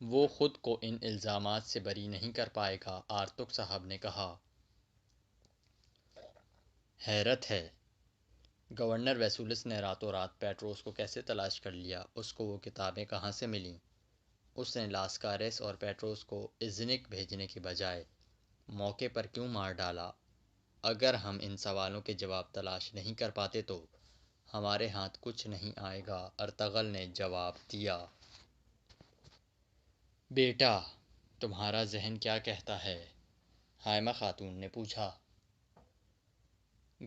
وہ خود کو ان الزامات سے بری نہیں کر پائے گا، آرتک صاحب نے کہا۔ حیرت ہے، گورنر ویسولس نے راتوں رات پیٹروس کو کیسے تلاش کر لیا؟ اس کو وہ کتابیں کہاں سے ملیں؟ اس نے لاسکارس اور پیٹروس کو ازنک بھیجنے کے بجائے موقع پر کیوں مار ڈالا؟ اگر ہم ان سوالوں کے جواب تلاش نہیں کر پاتے تو ہمارے ہاتھ کچھ نہیں آئے گا، ارطغرل نے جواب دیا۔ بیٹا، تمہارا ذہن کیا کہتا ہے؟ حائمہ خاتون نے پوچھا۔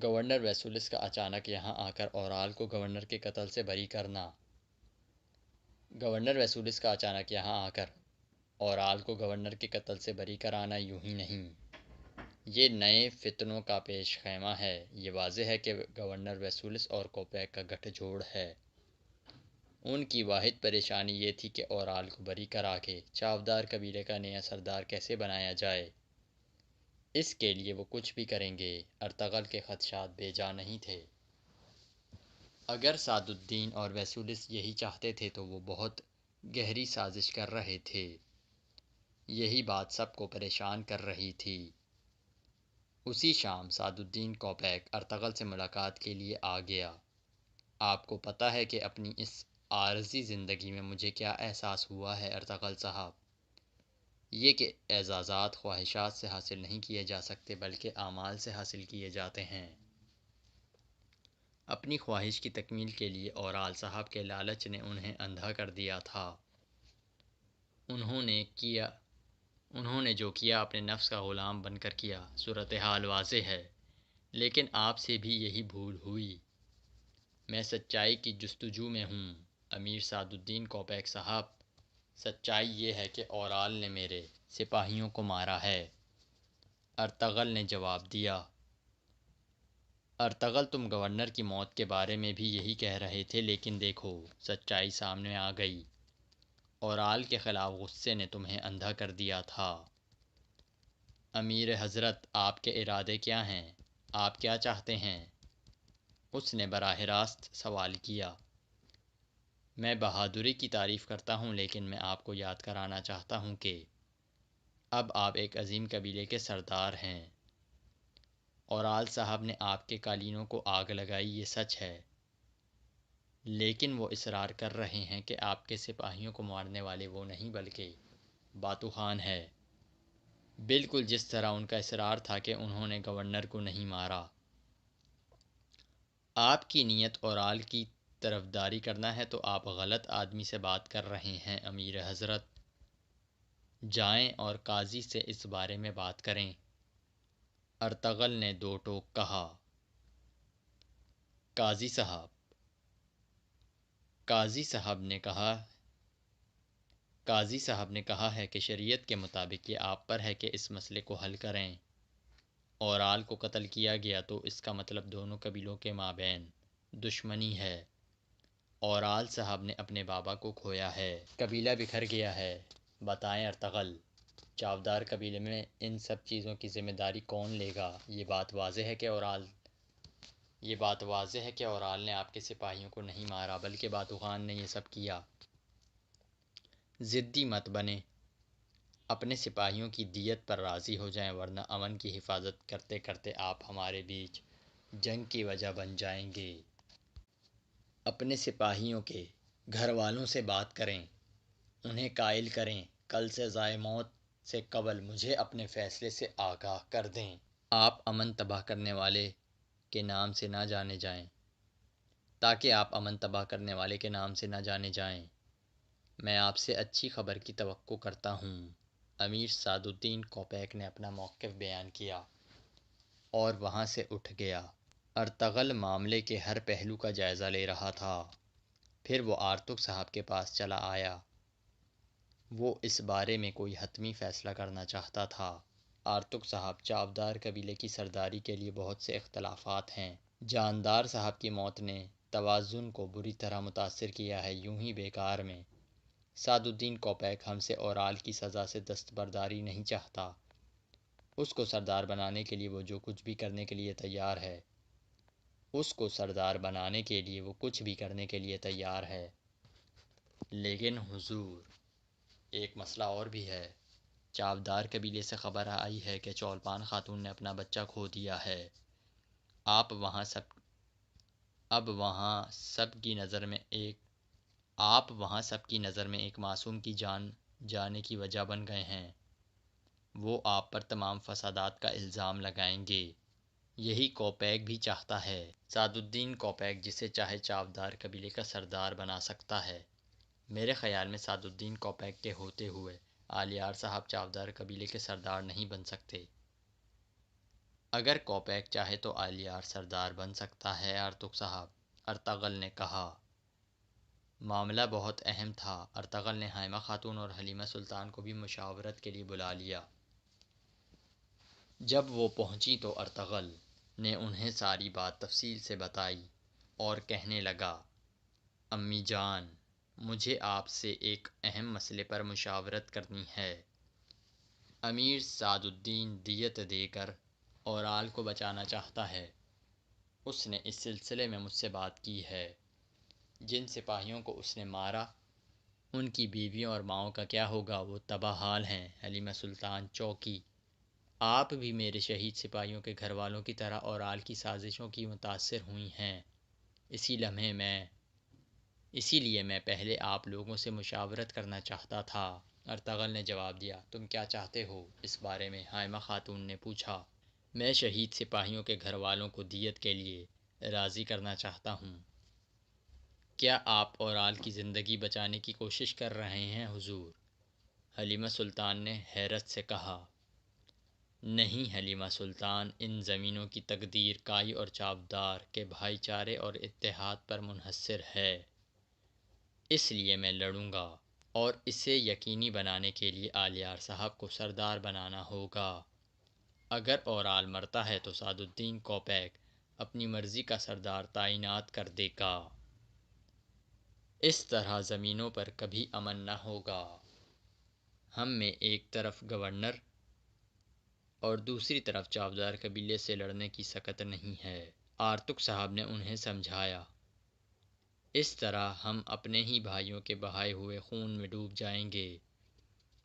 گورنر ویسولس کا اچانک یہاں آ کر اورال کو گورنر کے قتل سے بری کرنا۔ گورنر ویسولس کا اچانک یہاں آ کر اورال کو گورنر کے قتل سے بری کرانا یوں ہی نہیں، یہ نئے فتنوں کا پیش خیمہ ہے۔ یہ واضح ہے کہ گورنر ویسولس اور کوپیک کا گٹھ جوڑ ہے۔ ان کی واحد پریشانی یہ تھی کہ اورال کو بری کرا کے چاودار قبیلے کا نیا سردار کیسے بنایا جائے۔ اس کے لیے وہ کچھ بھی کریں گے۔ ارطغرل کے خدشات بے جا نہیں تھے۔ اگر سعد الدین اور ویسولس یہی چاہتے تھے تو وہ بہت گہری سازش کر رہے تھے۔ یہی بات سب کو پریشان کر رہی تھی۔ اسی شام سعد الدین کوپیک ارطغرل سے ملاقات کے لیے آ گیا۔ آپ کو پتہ ہے کہ اپنی اس عارضی زندگی میں مجھے کیا احساس ہوا ہے ارطغرل صاحب؟ یہ کہ اعزازات خواہشات سے حاصل نہیں کیے جا سکتے بلکہ اعمال سے حاصل کیے جاتے ہیں۔ اپنی خواہش کی تکمیل کے لیے اورال صاحب کے لالچ نے انہیں اندھا کر دیا تھا۔ انہوں نے جو کیا اپنے نفس کا غلام بن کر کیا۔ صورتحال واضح ہے، لیکن آپ سے بھی یہی بھول ہوئی۔ میں سچائی کی جستجو میں ہوں امیر سعد الدین کوپیک صاحب۔ سچائی یہ ہے کہ اورال نے میرے سپاہیوں کو مارا ہے، ارطغرل نے جواب دیا۔ ارطغرل، تم گورنر کی موت کے بارے میں بھی یہی کہہ رہے تھے، لیکن دیکھو سچائی سامنے آ گئی۔ اورال کے خلاف غصے نے تمہیں اندھا کر دیا تھا۔ امیر حضرت، آپ کے ارادے کیا ہیں؟ آپ کیا چاہتے ہیں؟ اس نے براہ راست سوال کیا۔ میں بہادری کی تعریف کرتا ہوں، لیکن میں آپ کو یاد کرانا چاہتا ہوں کہ اب آپ ایک عظیم قبیلے کے سردار ہیں۔ اورال صاحب نے آپ کے قالینوں کو آگ لگائی، یہ سچ ہے، لیکن وہ اصرار کر رہے ہیں کہ آپ کے سپاہیوں کو مارنے والے وہ نہیں بلکہ باتو خان ہے، بالکل جس طرح ان کا اصرار تھا کہ انہوں نے گورنر کو نہیں مارا۔ آپ کی نیت اورال کی طرفداری کرنا ہے تو آپ غلط آدمی سے بات کر رہے ہیں امیر حضرت۔ جائیں اور قاضی سے اس بارے میں بات کریں، ارطغرل نے دو ٹوک کہا۔ قاضی صاحب نے کہا ہے کہ شریعت کے مطابق یہ آپ پر ہے کہ اس مسئلے کو حل کریں۔ اورال کو قتل کیا گیا تو اس کا مطلب دونوں قبیلوں کے مابین دشمنی ہے۔ اورال صاحب نے اپنے بابا کو کھویا ہے، قبیلہ بکھر گیا ہے۔ بتائیں ارطغرل، چاودار قبیلے میں ان سب چیزوں کی ذمہ داری کون لے گا؟ یہ بات واضح ہے کہ اورال نے آپ کے سپاہیوں کو نہیں مارا بلکہ باتو خان نے یہ سب کیا۔ ضدی مت بنیں، اپنے سپاہیوں کی دیت پر راضی ہو جائیں، ورنہ امن کی حفاظت کرتے کرتے آپ ہمارے بیچ جنگ کی وجہ بن جائیں گے۔ اپنے سپاہیوں کے گھر والوں سے بات کریں، انہیں قائل کریں کل سے ضائع موت سے قبل مجھے اپنے فیصلے سے آگاہ کر دیں۔ آپ امن تباہ کرنے والے کے نام سے نہ جانے جائیں، میں آپ سے اچھی خبر کی توقع کرتا ہوں۔ امیر سعد الدین کوپیک نے اپنا موقف بیان کیا اور وہاں سے اٹھ گیا۔ ارطغرل معاملے کے ہر پہلو کا جائزہ لے رہا تھا۔ پھر وہ آرتک صاحب کے پاس چلا آیا۔ وہ اس بارے میں کوئی حتمی فیصلہ کرنا چاہتا تھا۔ آرتک صاحب، چاودار قبیلے کی سرداری کے لیے بہت سے اختلافات ہیں۔ جاندار صاحب کی موت نے توازن کو بری طرح متاثر کیا ہے، یوں ہی بیکار میں۔ سعد الدین کوپیک ہم سے اورال کی سزا سے دستبرداری نہیں چاہتا۔ اس کو سردار بنانے کے لیے وہ کچھ بھی کرنے کے لیے تیار ہے۔ لیکن حضور، ایک مسئلہ اور بھی ہے۔ چاودار قبیلے سے خبر آئی ہے کہ چولپان خاتون نے اپنا بچہ کھو دیا ہے۔ آپ وہاں سب کی نظر میں ایک معصوم کی جان جانے کی وجہ بن گئے ہیں۔ وہ آپ پر تمام فسادات کا الزام لگائیں گے۔ یہی کوپیک بھی چاہتا ہے۔ سعد الدین کوپیک جسے چاہے چاودار قبیلے کا سردار بنا سکتا ہے۔ میرے خیال میں سعد الدین کوپیک کے ہوتے ہوئے آلیار صاحب چاودار قبیلے کے سردار نہیں بن سکتے۔ اگر کوپیک چاہے تو آلیار سردار بن سکتا ہے ارتغ صاحب، ارطغرل نے کہا۔ معاملہ بہت اہم تھا۔ ارطغرل نے حائمہ خاتون اور حلیمہ سلطان کو بھی مشاورت کے لیے بلا لیا۔ جب وہ پہنچی تو ارطغرل نے انہیں ساری بات تفصیل سے بتائی اور کہنے لگا، امی جان، مجھے آپ سے ایک اہم مسئلے پر مشاورت کرنی ہے۔ امیر سعد الدین دیت دے کر اورال کو بچانا چاہتا ہے۔ اس نے اس سلسلے میں مجھ سے بات کی ہے۔ جن سپاہیوں کو اس نے مارا ان کی بیویوں اور ماؤں کا کیا ہوگا؟ وہ تباہ حال ہیں۔ حلیمہ سلطان چوکی۔ آپ بھی میرے شہید سپاہیوں کے گھر والوں کی طرح اورال کی سازشوں کی متاثر ہوئی ہیں۔ اسی لیے میں پہلے آپ لوگوں سے مشاورت کرنا چاہتا تھا۔ ارطغرل نے جواب دیا، تم کیا چاہتے ہو اس بارے میں؟ حائمہ خاتون نے پوچھا۔ میں شہید سپاہیوں کے گھر والوں کو دیت کے لیے راضی کرنا چاہتا ہوں۔ کیا آپ اورال کی زندگی بچانے کی کوشش کر رہے ہیں حضور؟ حلیمہ سلطان نے حیرت سے کہا۔ نہیں حلیمہ سلطان، ان زمینوں کی تقدیر کائی اور چاودار کے بھائی چارے اور اتحاد پر منحصر ہے۔ اس لیے میں لڑوں گا اور اسے یقینی بنانے کے لیے آلیار صاحب کو سردار بنانا ہوگا۔ اگر اورال مرتا ہے تو سعد الدین کوپیک اپنی مرضی کا سردار تعینات کر دے گا۔ اس طرح زمینوں پر کبھی امن نہ ہوگا۔ ہم میں ایک طرف گورنر اور دوسری طرف چاودار قبیلے سے لڑنے کی سکت نہیں ہے۔ ارتغرل صاحب نے انہیں سمجھایا۔ اس طرح ہم اپنے ہی بھائیوں کے بہائے ہوئے خون میں ڈوب جائیں گے۔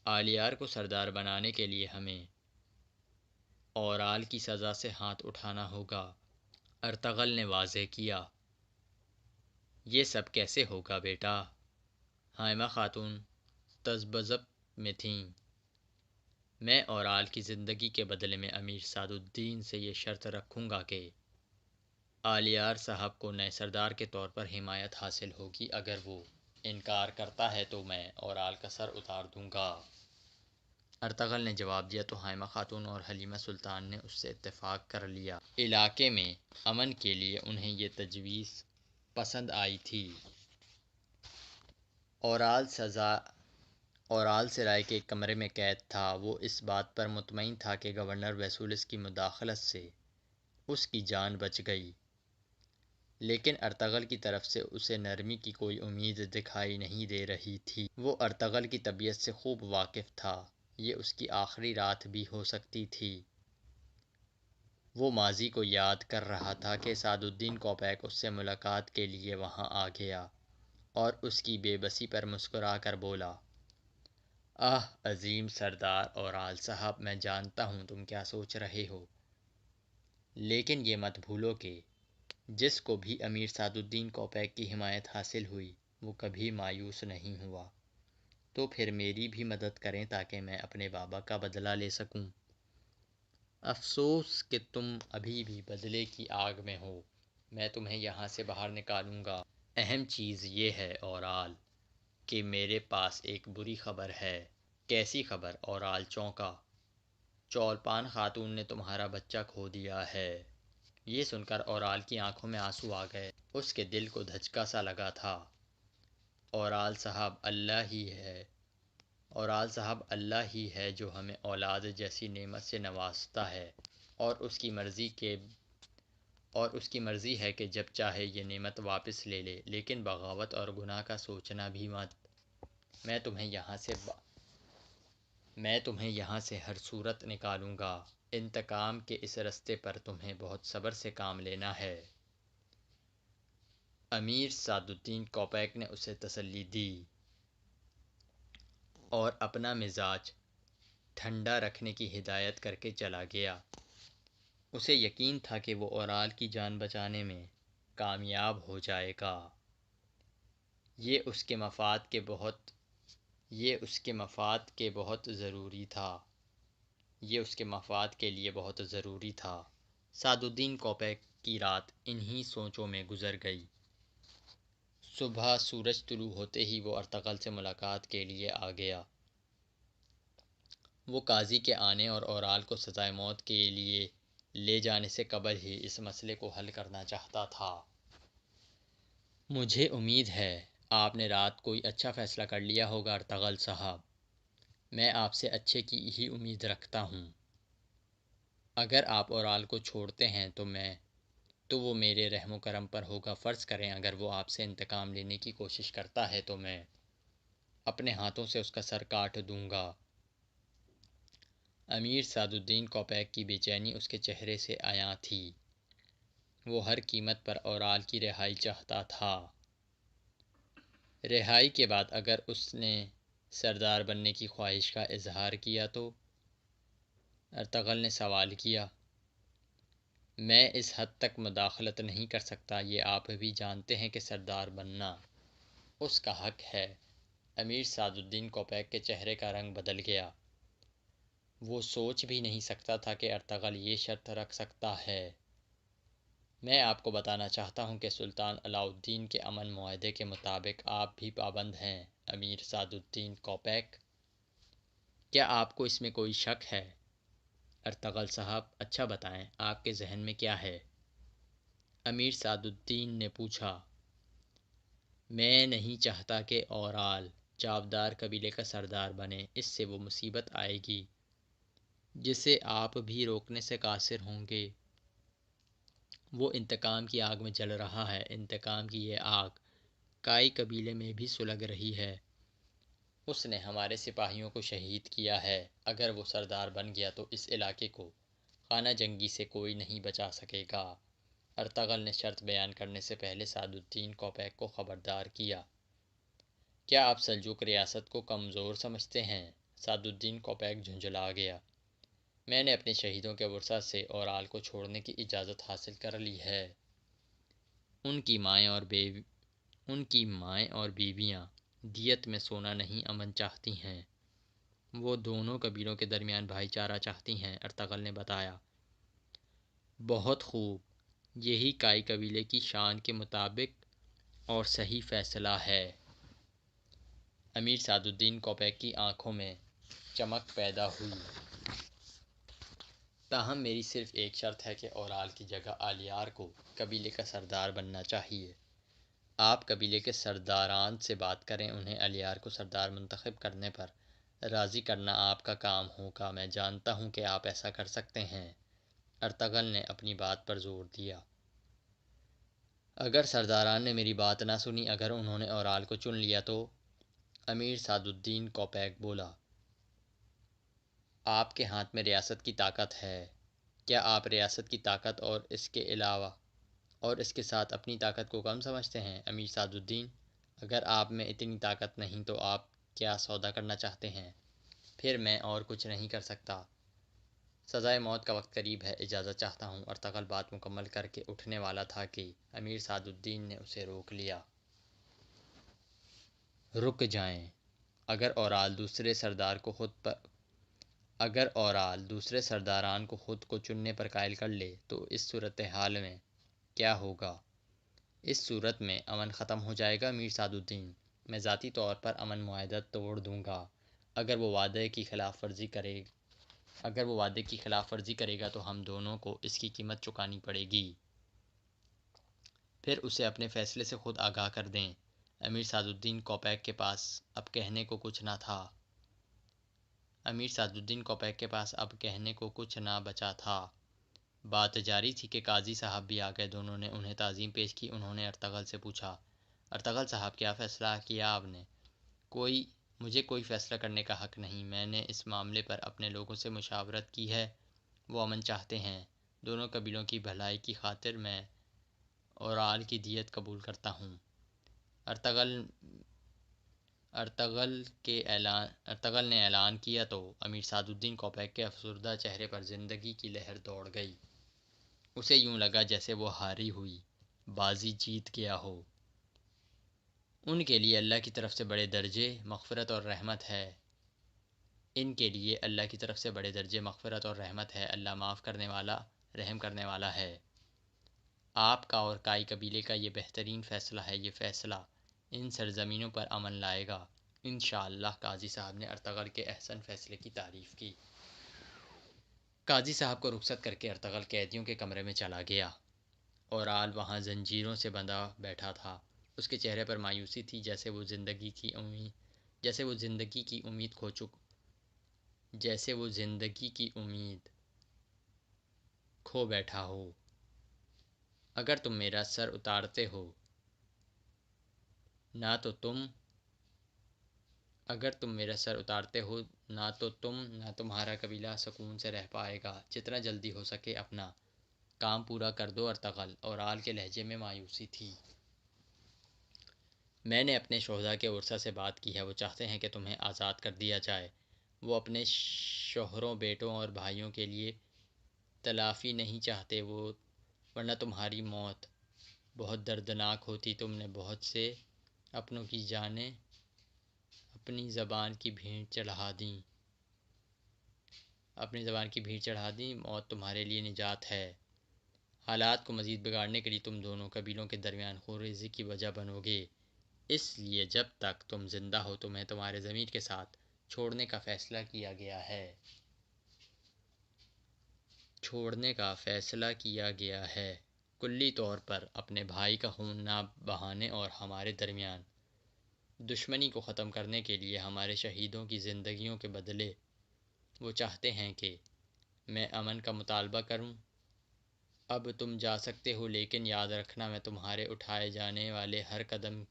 آلیار کو سردار بنانے کے لیے ہمیں اورال کی سزا سے ہاتھ اٹھانا ہوگا۔ ارطغرل نے واضح کیا۔ یہ سب کیسے ہوگا بیٹا؟ حائمہ خاتون تذبذب میں تھیں۔ میں اورال کی زندگی کے بدلے میں امیر سعد الدین سے یہ شرط رکھوں گا کہ آلیار صاحب کو نئے سردار کے طور پر حمایت حاصل ہوگی۔ اگر وہ انکار کرتا ہے تو میں اورال کا سر اتار دوں گا۔ ارطغرل نے جواب دیا تو حائمہ خاتون اور حلیمہ سلطان نے اس سے اتفاق کر لیا۔ علاقے میں امن کے لیے انہیں یہ تجویز پسند آئی تھی۔ اورال سرائے کے ایک کمرے میں قید تھا۔ وہ اس بات پر مطمئن تھا کہ گورنر ویسولس کی مداخلت سے اس کی جان بچ گئی، لیکن ارطغرل کی طرف سے اسے نرمی کی کوئی امید دکھائی نہیں دے رہی تھی۔ وہ ارطغرل کی طبیعت سے خوب واقف تھا۔ یہ اس کی آخری رات بھی ہو سکتی تھی۔ وہ ماضی کو یاد کر رہا تھا کہ سعد الدین کوپیک اس سے ملاقات کے لیے وہاں آ گیا اور اس کی بے بسی پر مسکرا کر بولا، آہ عظیم سردار اورال صاحب، میں جانتا ہوں تم کیا سوچ رہے ہو، لیکن یہ مت بھولو کہ جس کو بھی امیر سعد الدین کوپیک کی حمایت حاصل ہوئی وہ کبھی مایوس نہیں ہوا۔ تو پھر میری بھی مدد کریں تاکہ میں اپنے بابا کا بدلہ لے سکوں۔ افسوس کہ تم ابھی بھی بدلے کی آگ میں ہو۔ میں تمہیں یہاں سے باہر نکالوں گا۔ اہم چیز یہ ہے اورال کہ میرے پاس ایک بری خبر ہے۔ کیسی خبر؟ اورال چونکا۔ چولپان خاتون نے تمہارا بچہ کھو دیا ہے۔ یہ سن کر اورال کی آنکھوں میں آنسو آ گئے۔ اس کے دل کو دھچکا سا لگا تھا۔ اورال صاحب اللہ ہی ہے جو ہمیں اولاد جیسی نعمت سے نوازتا ہے، اور اس کی مرضی ہے کہ جب چاہے یہ نعمت واپس لے لے، لیکن بغاوت اور گناہ کا سوچنا بھی مت۔ میں تمہیں یہاں سے ہر صورت نکالوں گا۔ انتقام کے اس رستے پر تمہیں بہت صبر سے کام لینا ہے۔ امیر سعد الدین کوپیک نے اسے تسلی دی۔ اور اپنا مزاج ٹھنڈا رکھنے کی ہدایت کر کے چلا گیا۔ اسے یقین تھا کہ وہ اورال کی جان بچانے میں کامیاب ہو جائے گا۔ یہ اس کے مفاد کے لیے بہت ضروری تھا۔ سعد الدین کوپیک کی رات انہی سوچوں میں گزر گئی۔ صبح سورج طلوع ہوتے ہی وہ ارطغرل سے ملاقات کے لیے آ گیا۔ وہ قاضی کے آنے اور اورال کو سزائے موت کے لیے لے جانے سے قبل ہی اس مسئلے کو حل کرنا چاہتا تھا۔ مجھے امید ہے آپ نے رات کوئی اچھا فیصلہ کر لیا ہوگا ارطغرل صاحب۔ میں آپ سے اچھے کی ہی امید رکھتا ہوں۔ اگر آپ اورال کو چھوڑتے ہیں تو وہ میرے رحم و کرم پر ہوگا۔ فرض کریں اگر وہ آپ سے انتقام لینے کی کوشش کرتا ہے تو میں اپنے ہاتھوں سے اس کا سر کاٹ دوں گا۔ امیر سعد الدین کوپیک کی بے چینی اس کے چہرے سے عیاں تھی۔ وہ ہر قیمت پر اورال کی رہائی چاہتا تھا۔ رہائی کے بعد اگر اس نے سردار بننے کی خواہش کا اظہار کیا تو؟ ارطغرل نے سوال کیا۔ میں اس حد تک مداخلت نہیں کر سکتا۔ یہ آپ بھی جانتے ہیں کہ سردار بننا اس کا حق ہے۔ امیر سعد الدین کوپیک کے چہرے کا رنگ بدل گیا۔ وہ سوچ بھی نہیں سکتا تھا کہ ارطغرل یہ شرط رکھ سکتا ہے۔ میں آپ کو بتانا چاہتا ہوں کہ سلطان علاء الدین کے امن معاہدے کے مطابق آپ بھی پابند ہیں امیر سعد الدین کوپیک۔ کیا آپ کو اس میں کوئی شک ہے؟ ارطغرل صاحب اچھا بتائیں آپ کے ذہن میں کیا ہے؟ امیر سعد الدین نے پوچھا۔ میں نہیں چاہتا کہ اورال چاودار قبیلے کا سردار بنے۔ اس سے وہ مصیبت آئے گی جسے آپ بھی روکنے سے قاصر ہوں گے۔ وہ انتقام کی آگ میں جل رہا ہے۔ انتقام کی یہ آگ کائی قبیلے میں بھی سلگ رہی ہے۔ اس نے ہمارے سپاہیوں کو شہید کیا ہے۔ اگر وہ سردار بن گیا تو اس علاقے کو خانہ جنگی سے کوئی نہیں بچا سکے گا۔ ارطغرل نے شرط بیان کرنے سے پہلے سعد الدین کوپیک کو خبردار کیا۔ کیا آپ سلجوق ریاست کو کمزور سمجھتے ہیں؟ سعد الدین کوپیک جھنجھلا گیا۔ میں نے اپنے شہیدوں کے ورثاء سے اورال کو چھوڑنے کی اجازت حاصل کر لی ہے۔ ان کی مائیں اور بیویاں دیت میں سونا نہیں امن چاہتی ہیں۔ وہ دونوں قبیلوں کے درمیان بھائی چارہ چاہتی ہیں۔ ارطغرل نے بتایا۔ بہت خوب، یہی کائی قبیلے کی شان کے مطابق اور صحیح فیصلہ ہے۔ امیر سعد الدین کوپیک کی آنکھوں میں چمک پیدا ہوئی۔ تاہم میری صرف ایک شرط ہے کہ اورال کی جگہ آلیار کو قبیلے کا سردار بننا چاہیے۔ آپ قبیلے کے سرداران سے بات کریں، انہیں آلیار کو سردار منتخب کرنے پر راضی کرنا آپ کا کام ہوگا۔ میں جانتا ہوں کہ آپ ایسا کر سکتے ہیں۔ ارطغرل نے اپنی بات پر زور دیا۔ اگر سرداران نے میری بات نہ سنی، اگر انہوں نے اورال کو چن لیا تو؟ امیر سعد الدین کوپیک بولا۔ آپ کے ہاتھ میں ریاست کی طاقت ہے۔ کیا آپ ریاست کی طاقت اور اس کے ساتھ اپنی طاقت کو کم سمجھتے ہیں؟ امیر سعد الدین، اگر آپ میں اتنی طاقت نہیں تو آپ کیا سودا کرنا چاہتے ہیں؟ پھر میں اور کچھ نہیں کر سکتا۔ سزائے موت کا وقت قریب ہے، اجازت چاہتا ہوں۔ ارطغرل بات مکمل کر کے اٹھنے والا تھا کہ امیر سعد الدین نے اسے روک لیا۔ رک جائیں۔ اگر اورال دوسرے سرداران کو خود کو چننے پر قائل کر لے تو اس صورتحال میں کیا ہوگا؟ اس صورت میں امن ختم ہو جائے گا امیر سعد الدین۔ میں ذاتی طور پر امن معاہدہ توڑ دوں گا۔ اگر وہ وعدے کی خلاف ورزی کرے گا تو ہم دونوں کو اس کی قیمت چکانی پڑے گی۔ پھر اسے اپنے فیصلے سے خود آگاہ کر دیں۔ امیر سعد الدین کوپیک کے پاس اب کہنے کو کچھ نہ بچا تھا۔ بات جاری تھی کہ قاضی صاحب بھی آ گئے۔ دونوں نے انہیں تعظیم پیش کی۔ انہوں نے ارطغرل سے پوچھا۔ ارطغرل صاحب کیا فیصلہ کیا آپ نے؟ مجھے کوئی فیصلہ کرنے کا حق نہیں۔ میں نے اس معاملے پر اپنے لوگوں سے مشاورت کی ہے۔ وہ امن چاہتے ہیں۔ دونوں قبیلوں کی بھلائی کی خاطر میں اورال کی دیت قبول کرتا ہوں۔ ارطغرل ارطغرل نے اعلان کیا تو امیر سعد الدین کوپیک کے افسردہ چہرے پر زندگی کی لہر دوڑ گئی۔ اسے یوں لگا جیسے وہ ہاری ہوئی بازی جیت گیا ہو۔ ان کے لیے اللہ کی طرف سے بڑے درجے مغفرت اور رحمت ہے۔ ان کے لیے اللہ کی طرف سے بڑے درجے مغفرت اور رحمت ہے۔ اللہ معاف کرنے والا، رحم کرنے والا ہے۔ آپ کا اور کائی قبیلے کا یہ بہترین فیصلہ ہے۔ یہ فیصلہ ان سرزمینوں پر امن لائے گا انشاءاللہ۔ قاضی صاحب نے ارطغرل کے احسن فیصلے کی تعریف کی۔ قاضی صاحب کو رخصت کر کے ارطغرل قیدیوں کے کمرے میں چلا گیا۔ اورال وہاں زنجیروں سے بندھا بیٹھا تھا۔ اس کے چہرے پر مایوسی تھی، جیسے وہ زندگی کی امید کھو بیٹھا ہو۔ اگر تم میرا سر اتارتے ہو نہ تو تم نہ تمہارا قبیلہ سکون سے رہ پائے گا۔ جتنا جلدی ہو سکے اپنا کام پورا کر دو ارطغرل۔ اورال کے لہجے میں مایوسی تھی۔ میں نے اپنے شہداء کے ورثاء سے بات کی ہے، وہ چاہتے ہیں کہ تمہیں آزاد کر دیا جائے۔ وہ اپنے شوہروں، بیٹوں اور بھائیوں کے لیے تلافی نہیں چاہتے، ورنہ تمہاری موت بہت دردناک ہوتی۔ تم نے بہت سے اپنوں کی جانیں اپنی زبان کی بھیڑ چڑھا دیں۔ موت تمہارے لیے نجات ہے۔ حالات کو مزید بگاڑنے کے لیے تم دونوں قبیلوں کے درمیان خونریزی کی وجہ بنو گے۔ اس لیے جب تک تم زندہ ہو تمہیں تمہارے ضمیر کے ساتھ چھوڑنے کا فیصلہ کیا گیا ہے۔ کلی طور پر اپنے بھائی کا خون نہ بہانے اور ہمارے درمیان دشمنی کو ختم کرنے کے لیے ہمارے شہیدوں کی زندگیوں کے بدلے وہ چاہتے ہیں کہ میں امن کا مطالبہ کروں۔ اب تم جا سکتے ہو، لیکن یاد رکھنا میں تمہارے اٹھائے جانے والے ہر قدم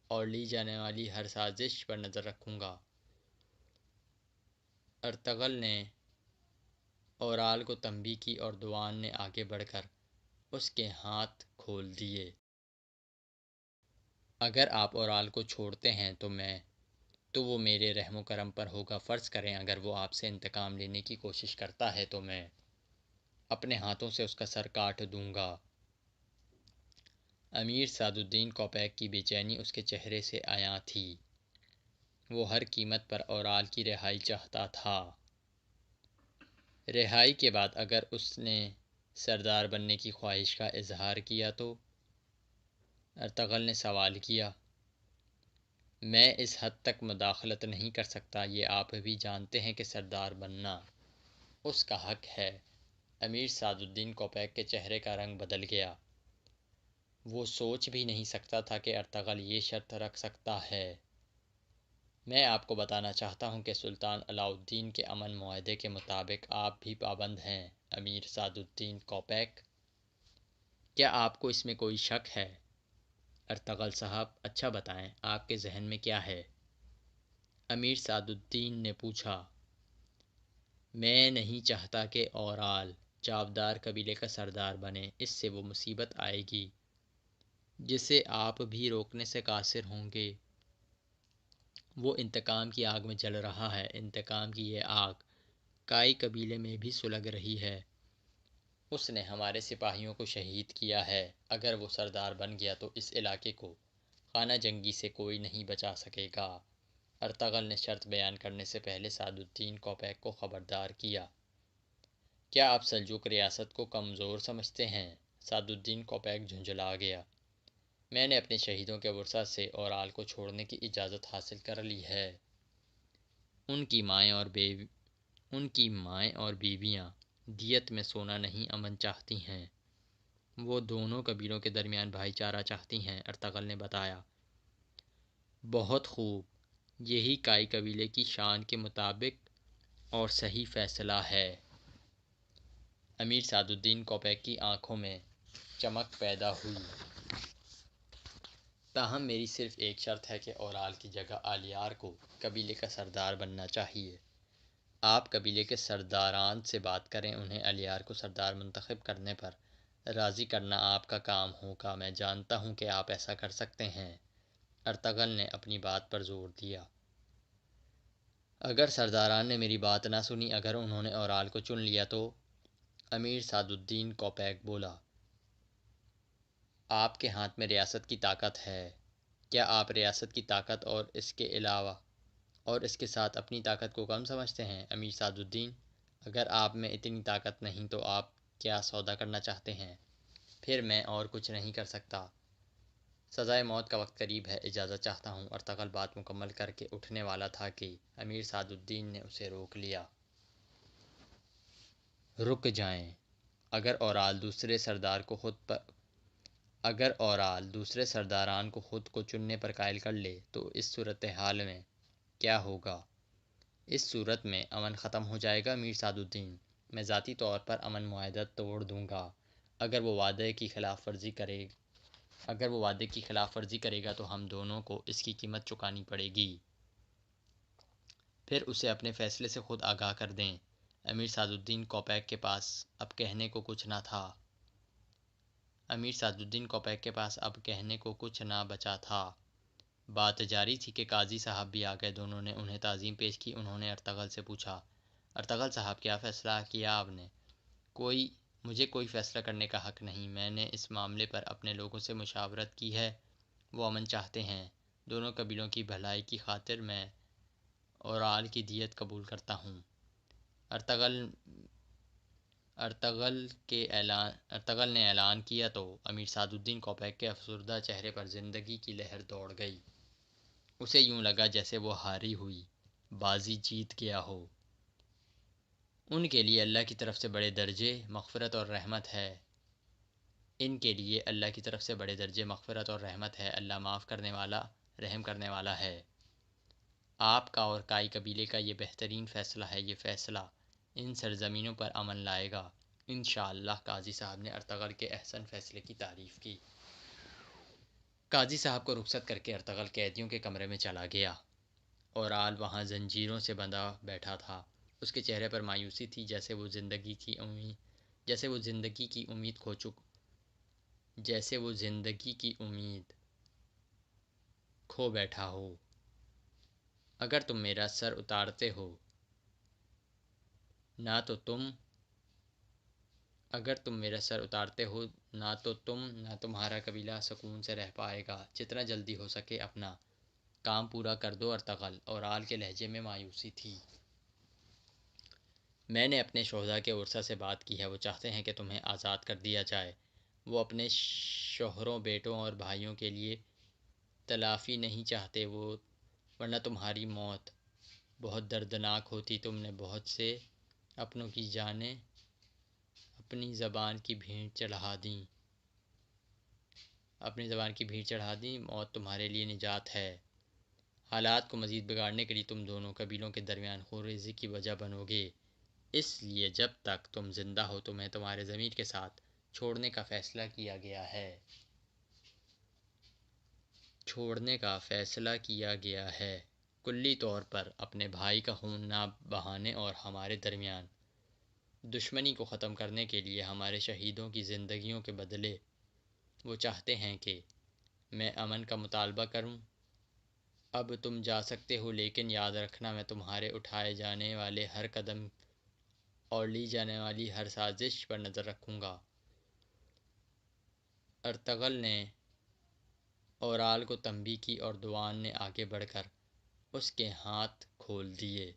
اور لی جانے والی ہر سازش پر نظر رکھوں گا۔ ارطغرل نے اورال کو تنبیہ کی اور دوان نے آگے بڑھ کر اس کے ہاتھ کھول دیے۔ اگر آپ اورال کو چھوڑتے ہیں تو وہ میرے رحم و کرم پر ہوگا۔ فرض کریں اگر وہ آپ سے انتقام لینے کی کوشش کرتا ہے تو میں اپنے ہاتھوں سے اس کا سر کاٹ دوں گا۔ امیر سعد الدین کوپیک کی بے چینی اس کے چہرے سے عیاں تھی۔ وہ ہر قیمت پر اورال کی رہائی چاہتا تھا۔ رہائی کے بعد اگر اس نے سردار بننے کی خواہش کا اظہار کیا تو؟ ارطغرل نے سوال کیا۔ میں اس حد تک مداخلت نہیں کر سکتا۔ یہ آپ بھی جانتے ہیں کہ سردار بننا اس کا حق ہے۔ امیر سعد الدین کوپیک کے چہرے کا رنگ بدل گیا۔ وہ سوچ بھی نہیں سکتا تھا کہ ارطغرل یہ شرط رکھ سکتا ہے۔ میں آپ کو بتانا چاہتا ہوں کہ سلطان علاء الدین کے امن معاہدے کے مطابق آپ بھی پابند ہیں۔ امیر سعد الدین کوپیک: کیا آپ کو اس میں کوئی شک ہے؟ ارطغرل صاحب: اچھا بتائیں، آپ کے ذہن میں کیا ہے؟ امیر سعد الدین نے پوچھا۔ میں نہیں چاہتا کہ اورال چاودار قبیلے کا سردار بنے۔ اس سے وہ مصیبت آئے گی جسے آپ بھی روکنے سے قاصر ہوں گے۔ وہ انتقام کی آگ میں جل رہا ہے۔ انتقام کی یہ آگ کائی قبیلے میں بھی سلگ رہی ہے۔ اس نے ہمارے سپاہیوں کو شہید کیا ہے۔ اگر وہ سردار بن گیا تو اس علاقے کو خانہ جنگی سے کوئی نہیں بچا سکے گا۔ ارطغرل نے شرط بیان کرنے سے پہلے سعد الدین کوپیک کو خبردار کیا۔ کیا آپ سلجوق ریاست کو کمزور سمجھتے ہیں؟ سعد الدین کوپیک جھنجھلا گیا۔ میں نے اپنے شہیدوں کے ورثاء سے اورال کو چھوڑنے کی اجازت حاصل کر لی ہے۔ ان کی مائیں اور بیویاں دیت میں سونا نہیں، امن چاہتی ہیں۔ وہ دونوں قبیلوں کے درمیان بھائی چارہ چاہتی ہیں۔ ارطغرل نے بتایا۔ بہت خوب، یہی کائی قبیلے کی شان کے مطابق اور صحیح فیصلہ ہے۔ امیر سعد الدین کوپیک کی آنکھوں میں چمک پیدا ہوئی۔ تاہم میری صرف ایک شرط ہے کہ اورال کی جگہ آلیار کو قبیلے کا سردار بننا چاہیے۔ آپ قبیلے کے سرداران سے بات کریں، انہیں آلیار کو سردار منتخب کرنے پر راضی کرنا آپ کا کام ہوگا۔ میں جانتا ہوں کہ آپ ایسا کر سکتے ہیں۔ ارطغرل نے اپنی بات پر زور دیا۔ اگر سرداران نے میری بات نہ سنی، اگر انہوں نے اورال کو چن لیا تو امیر سعد الدین کوپیک بولا، آپ کے ہاتھ میں ریاست کی طاقت ہے، کیا آپ ریاست کی طاقت اور اس کے علاوہ اور اس کے ساتھ اپنی طاقت کو کم سمجھتے ہیں؟ امیر سعد الدین، اگر آپ میں اتنی طاقت نہیں تو آپ کیا سودا کرنا چاہتے ہیں؟ پھر میں اور کچھ نہیں کر سکتا، سزائے موت کا وقت قریب ہے، اجازت چاہتا ہوں۔ ارطغرل بات مکمل کر کے اٹھنے والا تھا کہ امیر سعد الدین نے اسے روک لیا۔ رک جائیں، اگر اورال دوسرے سرداران کو خود کو چننے پر قائل کر لے تو اس صورتحال میں کیا ہوگا؟ اس صورت میں امن ختم ہو جائے گا امیر سعد الدین، میں ذاتی طور پر امن معاہدہ توڑ دوں گا اگر وہ وعدے کی خلاف ورزی کرے گا تو ہم دونوں کو اس کی قیمت چکانی پڑے گی، پھر اسے اپنے فیصلے سے خود آگاہ کر دیں۔ امیر سعد الدین کوپیک کے پاس اب کہنے کو کچھ نہ بچا تھا۔ بات جاری تھی کہ قاضی صاحب بھی آ گئے، دونوں نے انہیں تعظیم پیش کی۔ انہوں نے ارطغرل سے پوچھا، ارطغرل صاحب کیا فیصلہ کیا آپ نے؟ مجھے کوئی فیصلہ کرنے کا حق نہیں، میں نے اس معاملے پر اپنے لوگوں سے مشاورت کی ہے، وہ امن چاہتے ہیں، دونوں قبیلوں کی بھلائی کی خاطر میں اورال کی دیت قبول کرتا ہوں۔ ارطغرل نے اعلان کیا تو امیر سعد الدین کوپیک کے افسردہ چہرے پر زندگی کی لہر دوڑ گئی، اسے یوں لگا جیسے وہ ہاری ہوئی بازی جیت گیا ہو۔ ان کے لیے اللہ کی طرف سے بڑے درجے مغفرت اور رحمت ہے، اللہ معاف کرنے والا، رحم کرنے والا ہے۔ آپ کا اور کائی قبیلے کا یہ بہترین فیصلہ ہے، یہ فیصلہ ان سرزمینوں پر امن لائے گا انشاءاللہ۔ قاضی صاحب نے ارطغرل کے احسن فیصلے کی تعریف کی۔ قاضی صاحب کو رخصت کر کے ارطغرل قیدیوں کے کمرے میں چلا گیا۔ اورال وہاں زنجیروں سے بندھا بیٹھا تھا، اس کے چہرے پر مایوسی تھی، جیسے وہ زندگی کی امید کھو بیٹھا ہو۔ اگر تم میرا سر اتارتے ہو نہ تو تم نہ تمہارا قبیلہ سکون سے رہ پائے گا، جتنا جلدی ہو سکے اپنا کام پورا کر دو ارطغرل۔ اورال کے لہجے میں مایوسی تھی۔ میں نے اپنے شہداء کے ورثا سے بات کی ہے، وہ چاہتے ہیں کہ تمہیں آزاد کر دیا جائے، وہ اپنے شوہروں، بیٹوں اور بھائیوں کے لیے تلافی نہیں چاہتے، ورنہ تمہاری موت بہت دردناک ہوتی۔ تم نے بہت سے اپنوں کی جانیں اپنی زبان کی بھیڑ چڑھا دیں، موت تمہارے لیے نجات ہے۔ حالات کو مزید بگاڑنے کے لیے تم دونوں قبیلوں کے درمیان خونریزی کی وجہ بنو گے، اس لیے جب تک تم زندہ ہو تمہیں تمہارے ضمیر کے ساتھ چھوڑنے کا فیصلہ کیا گیا ہے، کلی طور پر اپنے بھائی کا خون نہ بہانے اور ہمارے درمیان دشمنی کو ختم کرنے کے لیے ہمارے شہیدوں کی زندگیوں کے بدلے وہ چاہتے ہیں کہ میں امن کا مطالبہ کروں۔ اب تم جا سکتے ہو، لیکن یاد رکھنا میں تمہارے اٹھائے جانے والے ہر قدم اور لی جانے والی ہر سازش پر نظر رکھوں گا۔ ارطغرل نے اورال کو تنبیہ کی اور دوان نے آگے بڑھ کر اس کے ہاتھ کھول دیے۔